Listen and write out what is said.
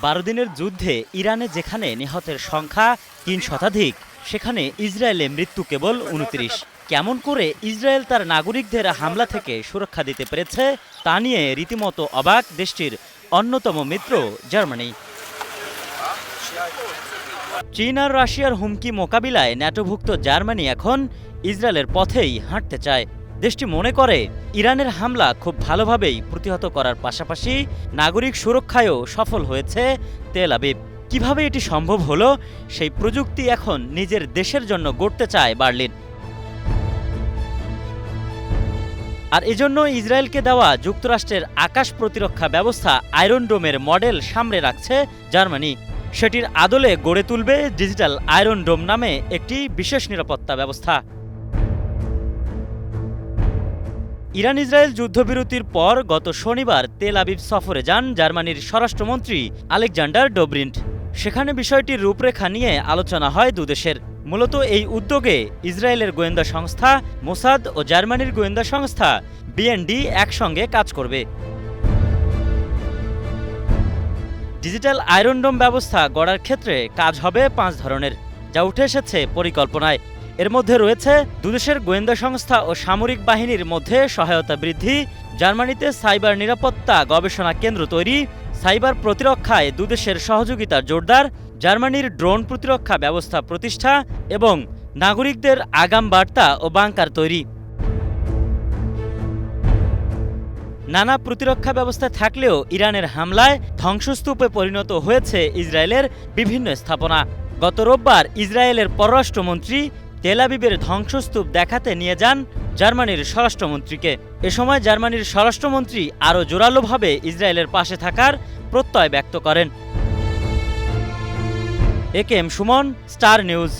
12 দিনের যুদ্ধে ইরানে যেখানে নিহতের সংখ্যা 3 শতাধিক, সেখানে ইসরায়েলে মৃত্যু কেবল 29। কেমন করে ইসরায়েল তার নাগরিকদের হামলা থেকে সুরক্ষা দিতে পেরেছে তা নিয়ে রীতিমতো অবাক দেশটির অন্যতম মিত্র জার্মানি। চীন আর রাশিয়ার হুমকি মোকাবিলায় ন্যাটোভুক্ত জার্মানি এখন ইসরায়েলের পথেই হাঁটতে চায়। দেশটি মনে করে ইরানের হামলা খুব ভালোভাবেই প্রতিহত করার পাশাপাশি নাগরিক সুরক্ষায়ও সফল হয়েছে তেল আবিব। কিভাবে এটি সম্ভব হলো, সেই প্রযুক্তি এখন নিজের দেশের জন্য গড়তে চায় বার্লিন। আর এজন্য ইসরায়েলকে দেওয়া যুক্তরাষ্ট্রের আকাশ প্রতিরক্ষা ব্যবস্থা আয়রন ডোমের মডেল সামনে রাখছে জার্মানি। সেটির আদলে গড়ে তুলবে ডিজিটাল আয়রন ডোম নামে একটি বিশেষ নিরাপত্তা ব্যবস্থা। ইরান ইসরায়েল যুদ্ধবিরতির পর গত শনিবার তেল আবিব সফরে যান জার্মানির স্বরাষ্ট্রমন্ত্রী আলেকজান্ডার ডোব্রিন্ট। সেখানে বিষয়টির রূপরেখা নিয়ে আলোচনা হয় দুদেশের। মূলত এই উদ্যোগে ইসরায়েলের গোয়েন্দা সংস্থা মোসাদ ও জার্মানির গোয়েন্দা সংস্থা বিএনডি একসঙ্গে কাজ করবে। ডিজিটাল আয়রন ডোম ব্যবস্থা গড়ার ক্ষেত্রে কাজ হবে 5 ধরনের, যা উঠে এসেছে পরিকল্পনায়। এর মধ্যে রয়েছে দুদেশের গোয়েন্দা সংস্থা ও সামরিক বাহিনীর মধ্যে সহায়তা বৃদ্ধি, জার্মানিতে সাইবার নিরাপত্তা গবেষণা কেন্দ্র তৈরি, সাইবার প্রতিরক্ষায় দুদেশের সহযোগিতা জোরদার, জার্মানির ড্রোন প্রতিরক্ষা ব্যবস্থা প্রতিষ্ঠা এবং নাগরিকদের আগাম বার্তা ও বাংকার তৈরি। নানা প্রতিরক্ষা ব্যবস্থা থাকলেও ইরানের হামলায় ধ্বংসস্তূপে পরিণত হয়েছে ইসরায়েলের বিভিন্ন স্থাপনা। গত রোববার ইসরায়েলের পররাষ্ট্রমন্ত্রী তেল আবিবের ধ্বংসস্তূপ দেখাতে নিয়ে যান জার্মানির স্বরাষ্ট্রমন্ত্রীকে। এ সময় জার্মানির স্বরাষ্ট্রমন্ত্রী আরও জোরালোভাবে ইসরায়েলের পাশে থাকার প্রত্যয় ব্যক্ত করেন। A K M Suman, Star news.